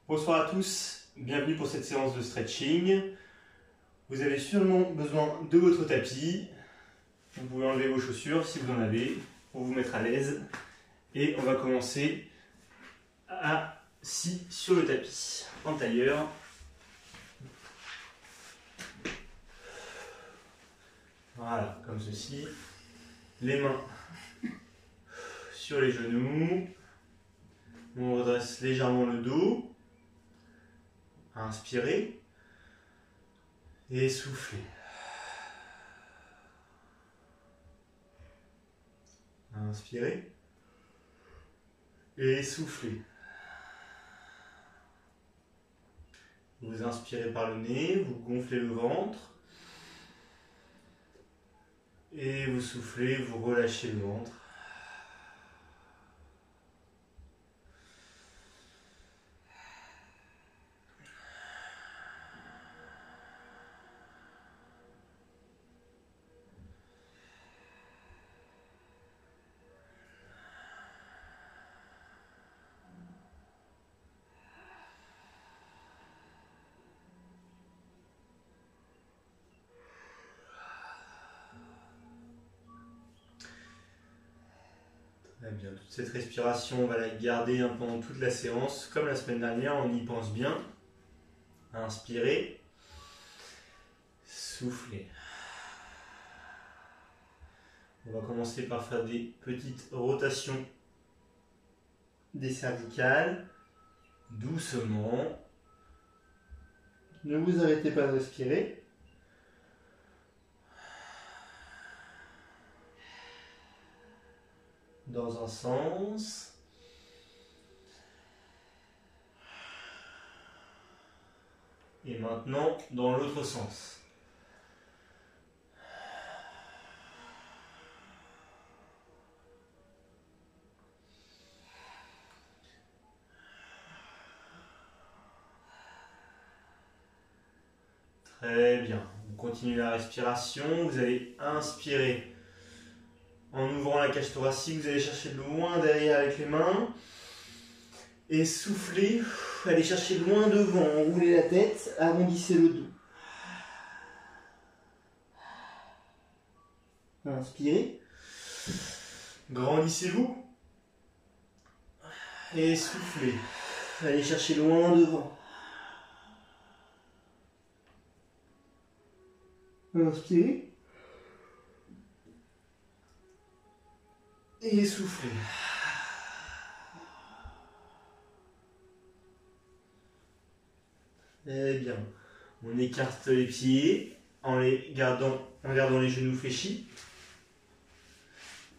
Bonsoir à tous, bienvenue pour cette séance de stretching. Vous avez sûrement besoin de votre tapis. Vous pouvez enlever vos chaussures si vous en avez pour vous mettre à l'aise. Et on va commencer assis sur le tapis, en tailleur. Voilà, comme ceci. Les mains sur les genoux. On redresse légèrement le dos. Inspirez et soufflez. Inspirez et soufflez. Vous inspirez par le nez, vous gonflez le ventre et vous soufflez, vous relâchez le ventre. Très bien, toute cette respiration, on va la garder pendant toute la séance. Comme la semaine dernière, on y pense bien. Inspirez. Soufflez. On va commencer par faire des petites rotations des cervicales. Doucement. Ne vous arrêtez pas de respirer. Dans un sens. Et maintenant, dans l'autre sens. Très bien. On continue la respiration. Vous allez inspirer. En ouvrant la cage thoracique, vous allez chercher loin derrière avec les mains. Et soufflez. Allez chercher loin devant. Enroulez la tête. Arrondissez le dos. Inspirez. Grandissez-vous. Et soufflez. Allez chercher loin devant. Inspirez. Et soufflez. Très bien. On écarte les pieds en gardant les genoux fléchis.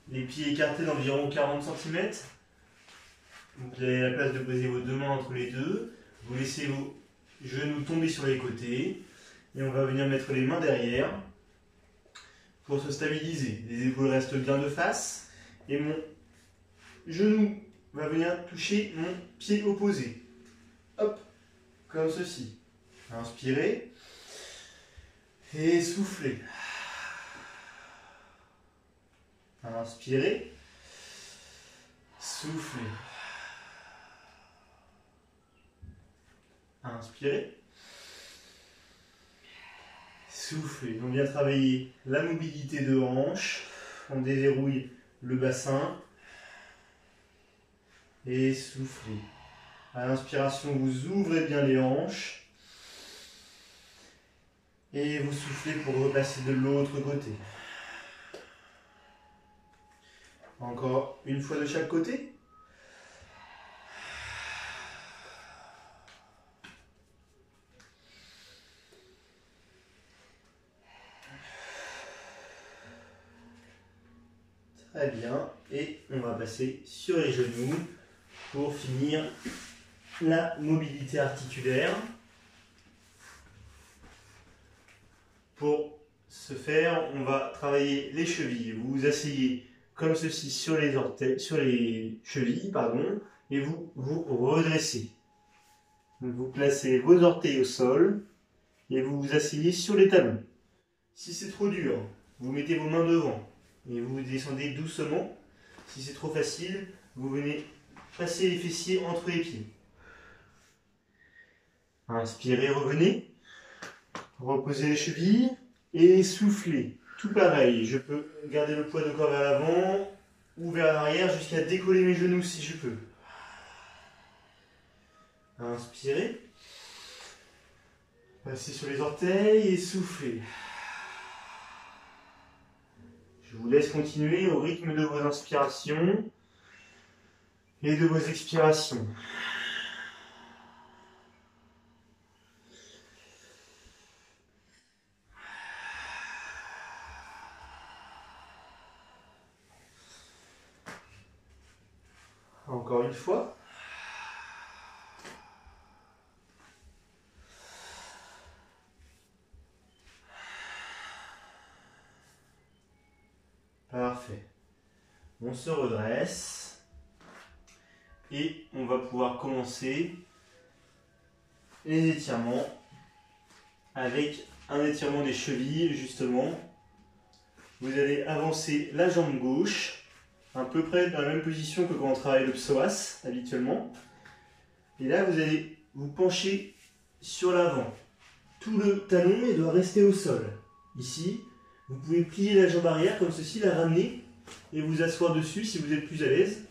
Les pieds écartés d'environ 40 cm. Vous avez la place de poser vos deux mains entre les deux. Vous laissez vos genoux tomber sur les côtés. Et on va venir mettre les mains derrière pour se stabiliser. Les épaules restent bien de face. Et mon genou va venir toucher mon pied opposé. Hop, comme ceci. Inspirez. Et soufflez. Inspirez. Soufflez. Inspirez. Soufflez. On vient travailler la mobilité de hanche. On déverrouille le bassin. Et soufflez. À l'inspiration, vous ouvrez bien les hanches. Et vous soufflez pour repasser de l'autre côté. Encore une fois de chaque côté. Très bien. Et on va passer sur les genoux pour finir la mobilité articulaire. Pour ce faire, on va travailler les chevilles. Vous vous asseyez comme ceci sur les chevilles, et vous vous redressez. Vous placez vos orteils au sol et vous vous asseyez sur les talons. Si c'est trop dur, vous mettez vos mains devant et vous descendez doucement. Si c'est trop facile, vous venez passer les fessiers entre les pieds. Inspirez, revenez. Reposez les chevilles et soufflez. Tout pareil, je peux garder le poids de corps vers l'avant ou vers l'arrière jusqu'à décoller mes genoux si je peux. Inspirez. Passez sur les orteils et soufflez. Je vous laisse continuer au rythme de vos inspirations et de vos expirations. Encore une fois. Parfait. On se redresse et on va pouvoir commencer les étirements avec un étirement des chevilles justement. Vous allez avancer la jambe gauche à peu près dans la même position que quand on travaille le psoas habituellement. Et là vous allez vous pencher sur l'avant. Tout le talon il doit rester au sol. Ici, vous pouvez plier la jambe arrière comme ceci, la ramener et vous asseoir dessus si vous êtes plus à l'aise.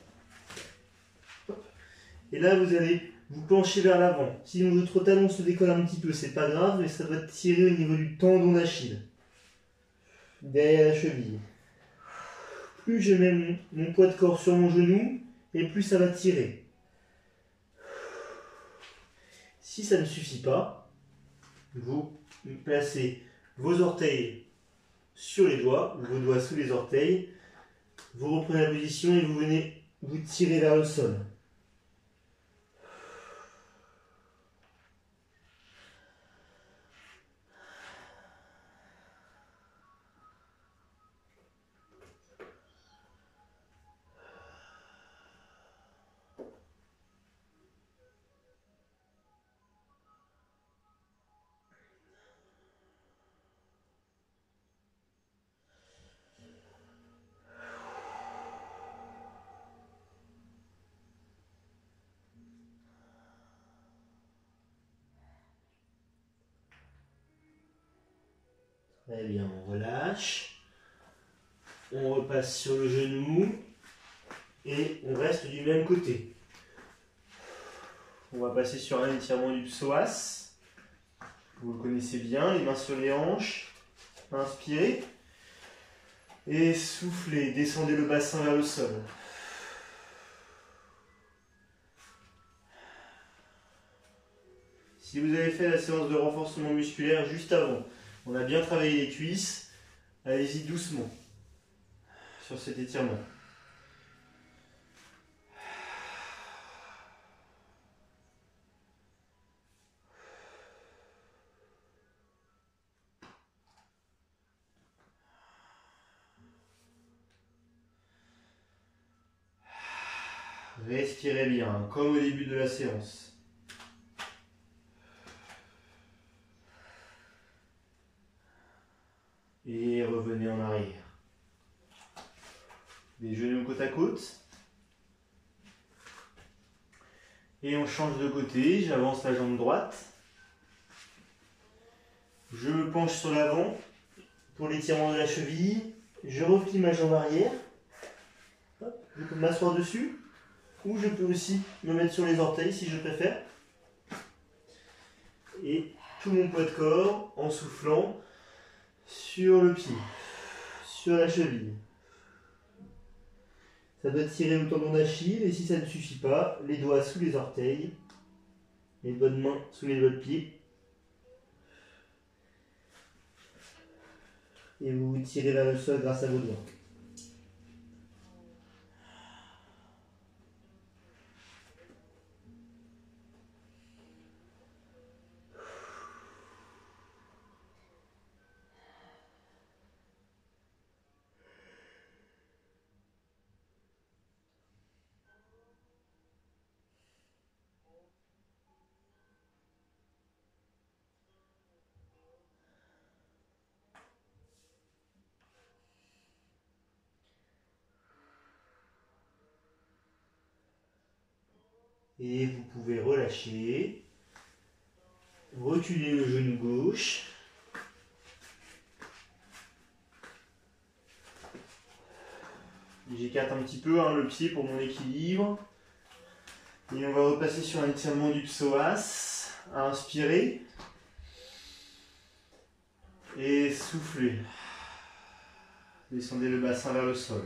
Et là, vous allez vous pencher vers l'avant. Si votre talon se décolle un petit peu, c'est pas grave, mais ça doit tirer au niveau du tendon d'Achille, derrière la cheville. Plus je mets mon poids de corps sur mon genou, et plus ça va tirer. Si ça ne suffit pas, vous placez vos orteils sur les doigts, vos doigts sous les orteils, vous reprenez la position et vous venez vous tirer vers le sol. Très bien, on relâche. On repasse sur le genou et on reste du même côté. On va passer sur un étirement du psoas. Vous le connaissez bien, les mains sur les hanches. Inspirez. Et soufflez, descendez le bassin vers le sol. Si vous avez fait la séance de renforcement musculaire juste avant, on a bien travaillé les cuisses, allez-y doucement sur cet étirement. Respirez bien, comme au début de la séance. Et revenez en arrière. Les genoux côte à côte. Et on change de côté, j'avance la jambe droite. Je me penche sur l'avant pour l'étirement de la cheville. Je replie ma jambe arrière. Hop, je peux m'asseoir dessus. Ou je peux aussi me mettre sur les orteils si je préfère. Et tout mon poids de corps en soufflant sur le pied, sur la cheville. Ça doit tirer le tendon d'Achille et si ça ne suffit pas, les doigts sous les orteils, les doigts de main sous les doigts de pied. Et vous vous tirez vers le sol grâce à vos doigts. Et vous pouvez relâcher. Reculez le genou gauche. J'écarte un petit peu le pied pour mon équilibre. Et on va repasser sur un étirement du psoas. Inspirez. Et soufflez. Descendez le bassin vers le sol.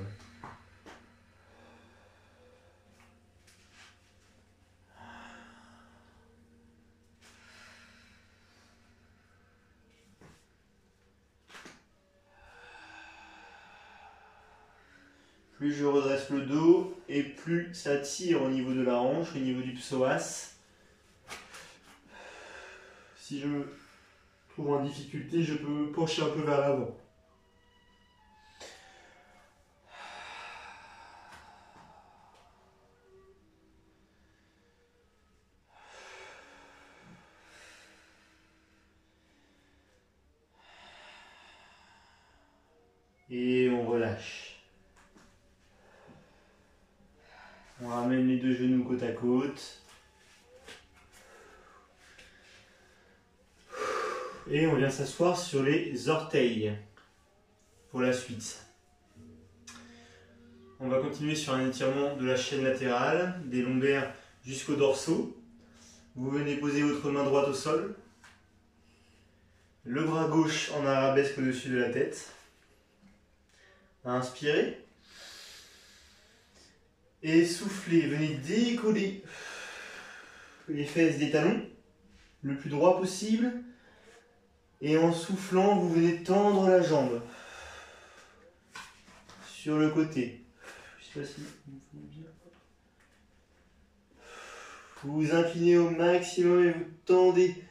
Plus je redresse le dos et plus ça tire au niveau de la hanche, au niveau du psoas. Si je me trouve en difficulté, je peux pencher un peu vers l'avant. Et on relâche. On ramène les deux genoux côte à côte. Et on vient s'asseoir sur les orteils pour la suite. On va continuer sur un étirement de la chaîne latérale, des lombaires jusqu'au dorsaux. Vous venez poser votre main droite au sol. Le bras gauche en arabesque au-dessus de la tête. Inspirez. Et soufflez. Venez décoller les fesses des talons le plus droit possible. Et en soufflant, vous venez tendre la jambe sur le côté. Je sais pas si vous bien. Vous vous inclinez au maximum et vous tendez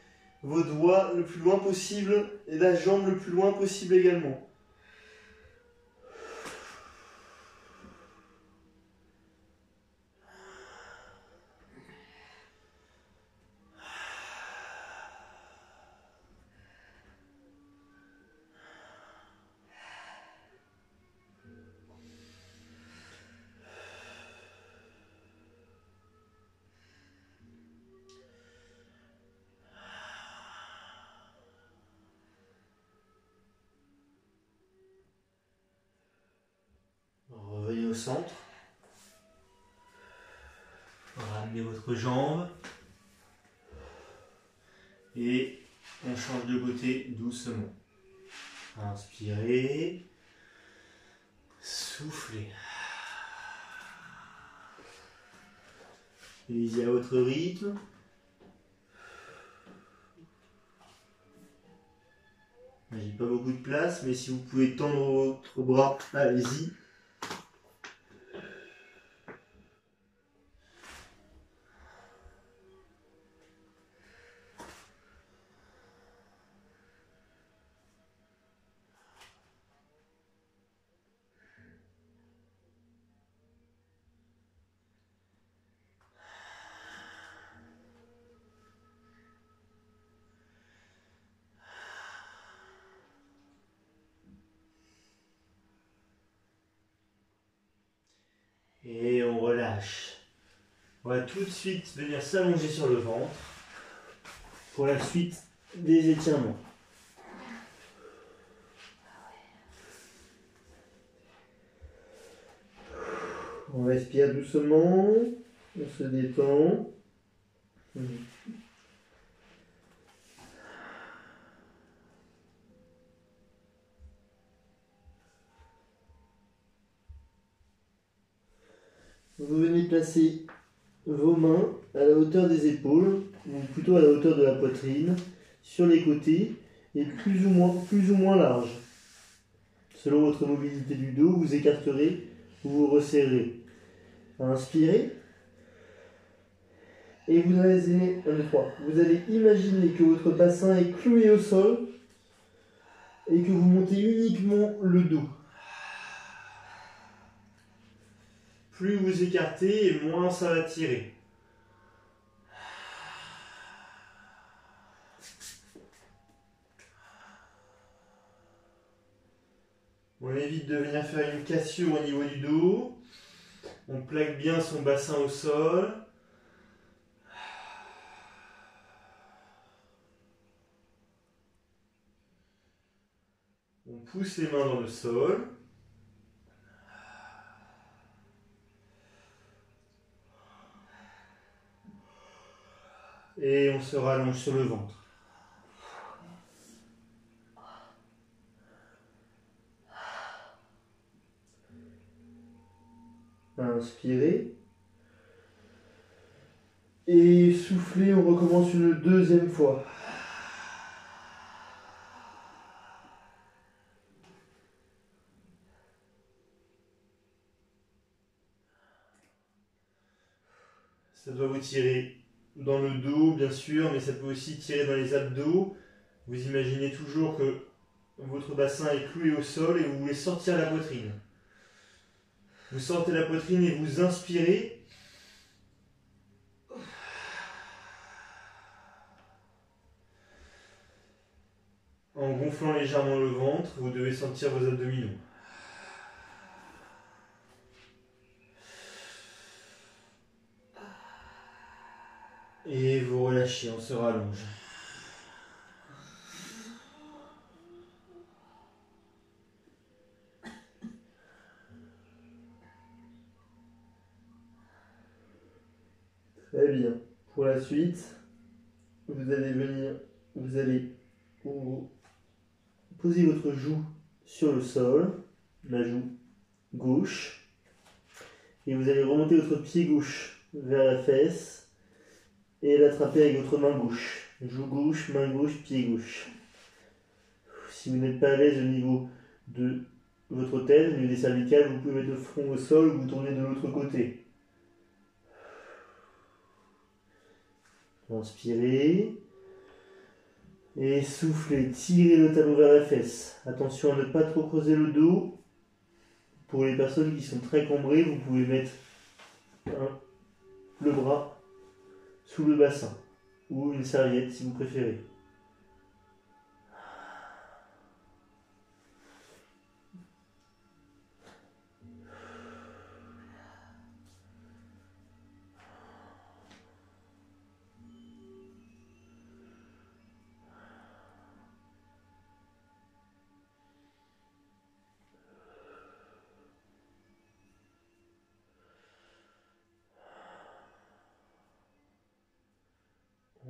vos doigts le plus loin possible et la jambe le plus loin possible également. Revenez au centre. Ramenez votre jambe. Et on change de côté doucement. Inspirez. Soufflez. Allez-y à votre rythme. J'ai pas beaucoup de place, mais si vous pouvez tendre votre bras, allez-y. Et on relâche. On va tout de suite venir s'allonger sur le ventre pour la suite des étirements. On respire doucement, on se détend. Vous venez placer vos mains à la hauteur des épaules, ou plutôt à la hauteur de la poitrine, sur les côtés et plus ou moins large. Selon votre mobilité du dos, vous écarterez ou vous resserrez. Inspirez. Et vous allez, 1, 2, 3. Vous allez imaginer que votre bassin est cloué au sol et que vous montez uniquement le dos. Plus vous écartez, et moins ça va tirer. On évite de venir faire une cassure au niveau du dos. On plaque bien son bassin au sol. pousse les mains dans le sol. Et on se rallonge sur le ventre. Inspirez. Et soufflez, on recommence une deuxième fois. Ça doit vous tirer dans le dos, bien sûr, mais ça peut aussi tirer dans les abdos. Vous imaginez toujours que votre bassin est cloué au sol et vous voulez sortir la poitrine. Vous sortez la poitrine et vous inspirez. En gonflant légèrement le ventre, vous devez sentir vos abdominaux. Et vous relâchez, on se rallonge. Très bien. Pour la suite, vous allez poser votre joue sur le sol, la joue gauche, et vous allez remonter votre pied gauche vers la fesse et l'attraper avec votre main gauche. Joue gauche, main gauche, pied gauche. Si vous n'êtes pas à l'aise au niveau de votre tête, au niveau des cervicales, vous pouvez mettre le front au sol ou vous tournez de l'autre côté. Inspirez. Et soufflez, tirez le talon vers la fesse. Attention à ne pas trop creuser le dos. Pour les personnes qui sont très cambrées, vous pouvez mettre le bras sous le bassin ou une serviette si vous préférez.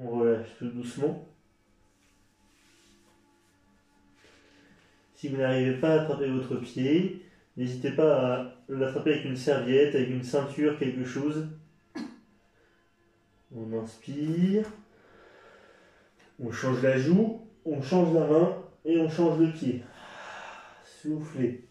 On relâche tout doucement. Si vous n'arrivez pas à attraper votre pied, n'hésitez pas à l'attraper avec une serviette, avec une ceinture, quelque chose. On inspire. On change la joue, on change la main et on change le pied. Soufflez.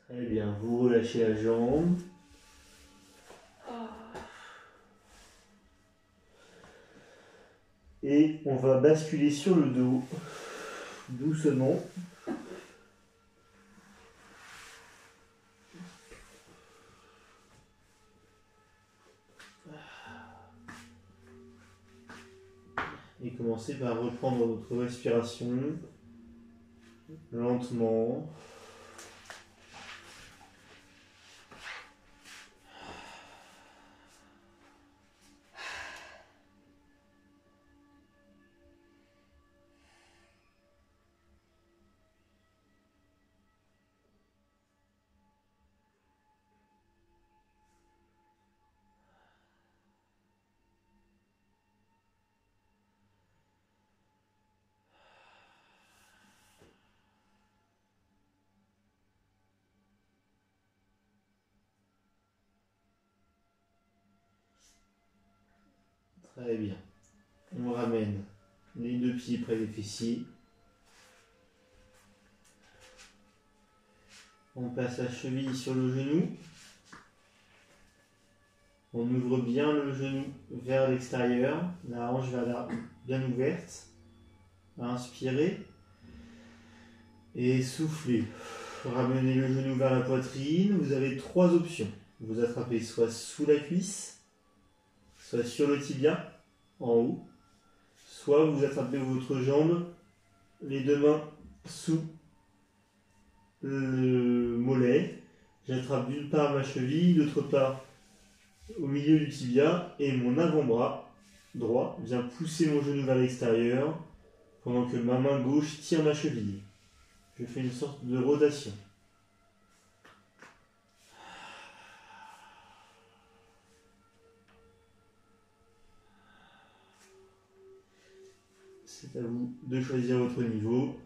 Très bien, vous relâchez la jambe. Et on va basculer sur le dos, doucement. Et commencer par reprendre notre respiration, lentement. Très bien. On ramène les deux pieds près des fessiers. On passe la cheville sur le genou. On ouvre bien le genou vers l'extérieur, la hanche bien ouverte. Inspirez et soufflez. Ramenez le genou vers la poitrine. Vous avez trois options. Vous attrapez soit sous la cuisse, soit sur le tibia, en haut, soit vous attrapez votre jambe, les deux mains sous le mollet. J'attrape d'une part ma cheville, d'autre part au milieu du tibia, et mon avant-bras droit vient pousser mon genou vers l'extérieur pendant que ma main gauche tire ma cheville. Je fais une sorte de rotation. C'est à vous de choisir votre niveau.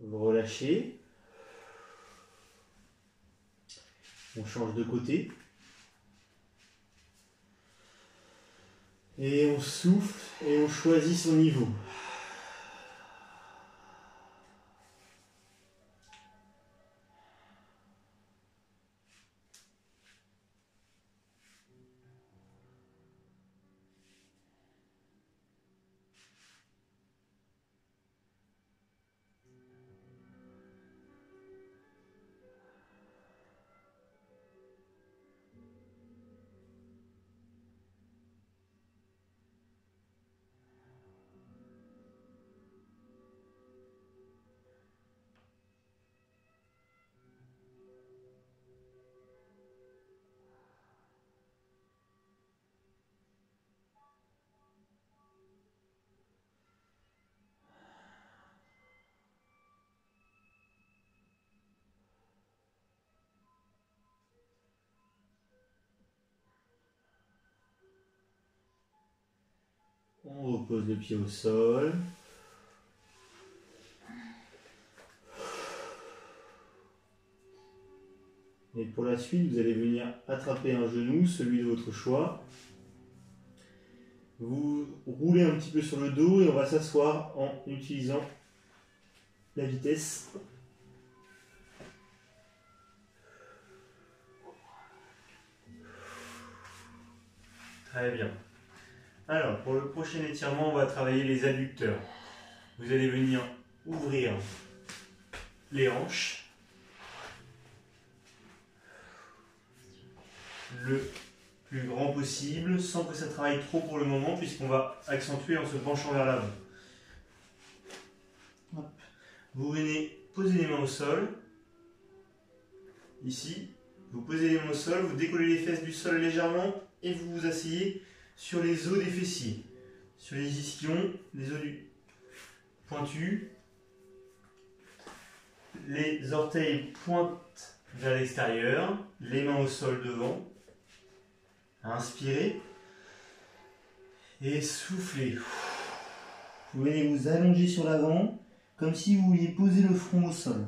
Vous relâchez. On change de côté. Et on souffle et on choisit son niveau. On repose le pied au sol. Et pour la suite, vous allez venir attraper un genou, celui de votre choix. Vous roulez un petit peu sur le dos et on va s'asseoir en utilisant la vitesse. Très bien. Alors, pour le prochain étirement, on va travailler les adducteurs. Vous allez venir ouvrir les hanches. Le plus grand possible, sans que ça travaille trop pour le moment, puisqu'on va accentuer en se penchant vers l'avant. Vous venez poser les mains au sol. Ici, vous posez les mains au sol, vous décollez les fesses du sol légèrement et vous vous asseyez sur les os des fessiers, sur les ischions, les os pointus. Les orteils pointent vers l'extérieur, les mains au sol devant. Inspirez et soufflez. Vous venez vous allonger sur l'avant, comme si vous vouliez poser le front au sol.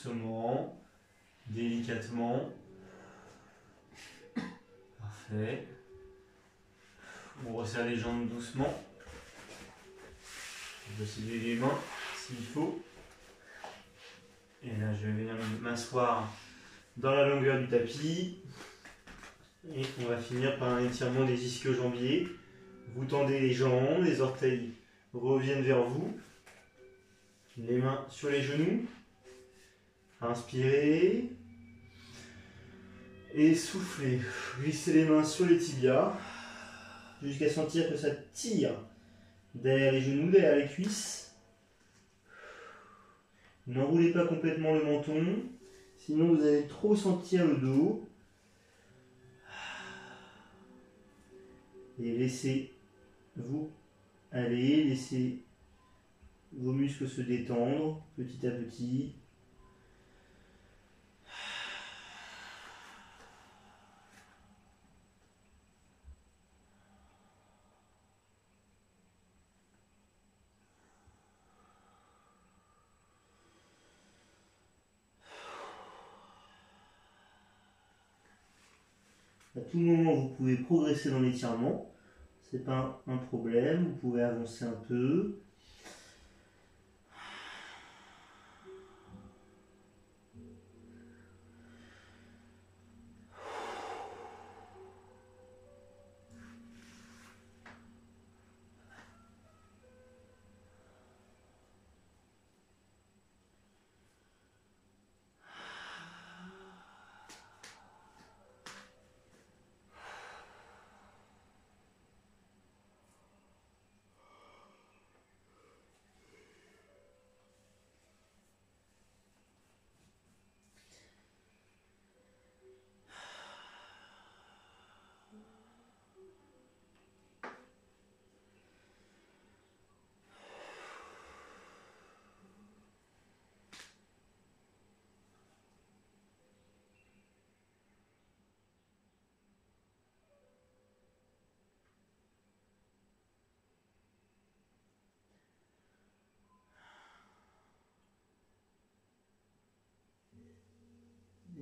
doucement, délicatement. Parfait. On resserre les jambes doucement. Je vais essayer les mains s'il faut. Et là, je vais venir m'asseoir dans la longueur du tapis. Et on va finir par un étirement des ischio-jambiers. Vous tendez les jambes, les orteils reviennent vers vous. Les mains sur les genoux. Inspirez. Et soufflez. Glissez les mains sur les tibias. Jusqu'à sentir que ça tire derrière les genoux, derrière les cuisses. N'enroulez pas complètement le menton, sinon vous allez trop sentir le dos. Et laissez-vous aller, laissez vos muscles se détendre petit à petit. À tout moment, vous pouvez progresser dans l'étirement. Ce n'est pas un problème. Vous pouvez avancer un peu.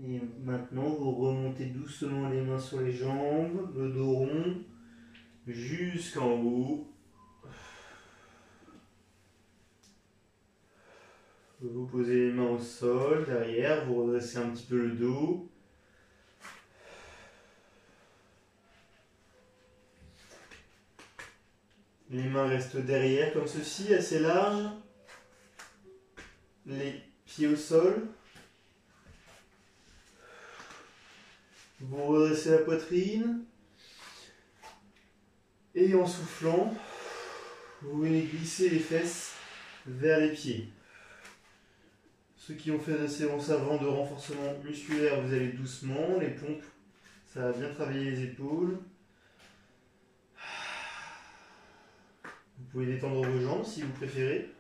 Et maintenant, vous remontez doucement les mains sur les jambes, le dos rond, jusqu'en haut. Vous posez les mains au sol, derrière, vous redressez un petit peu le dos. Les mains restent derrière, comme ceci, assez larges. Les pieds au sol. Vous redressez la poitrine. Et en soufflant, vous venez glisser les fesses vers les pieds. Ceux qui ont fait des séances avant de renforcement musculaire, vous allez doucement. Les pompes, ça va bien travailler les épaules. Vous pouvez détendre vos jambes si vous préférez.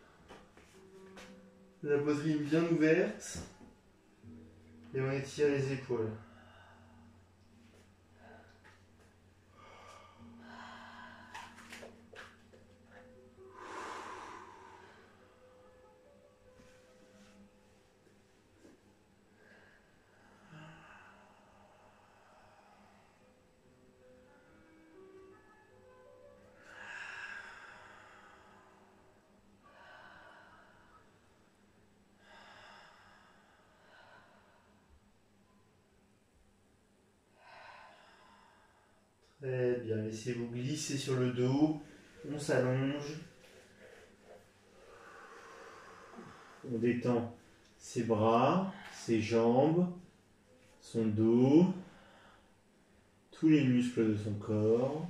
La poitrine bien ouverte. Et on étire les épaules. Très bien, laissez-vous glisser sur le dos. On s'allonge. On détend ses bras, ses jambes, son dos, tous les muscles de son corps.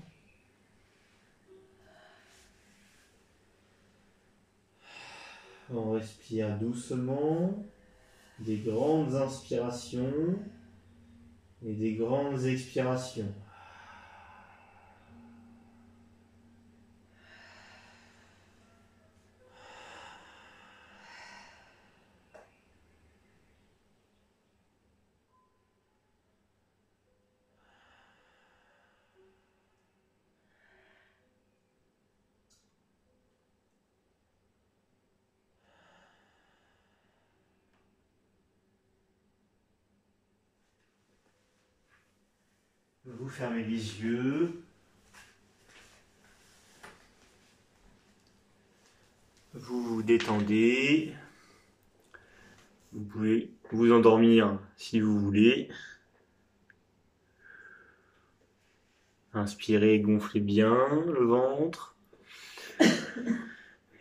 On respire doucement, des grandes inspirations et des grandes expirations. Vous fermez les yeux. Vous vous détendez. Vous pouvez vous endormir si vous voulez. Inspirez, gonflez bien le ventre.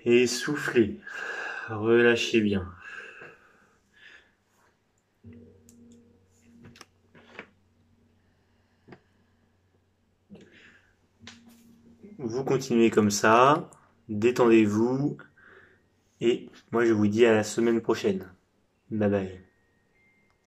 Et soufflez. Relâchez bien. Vous continuez comme ça. Détendez-vous. Et moi je vous dis à la semaine prochaine. Bye bye.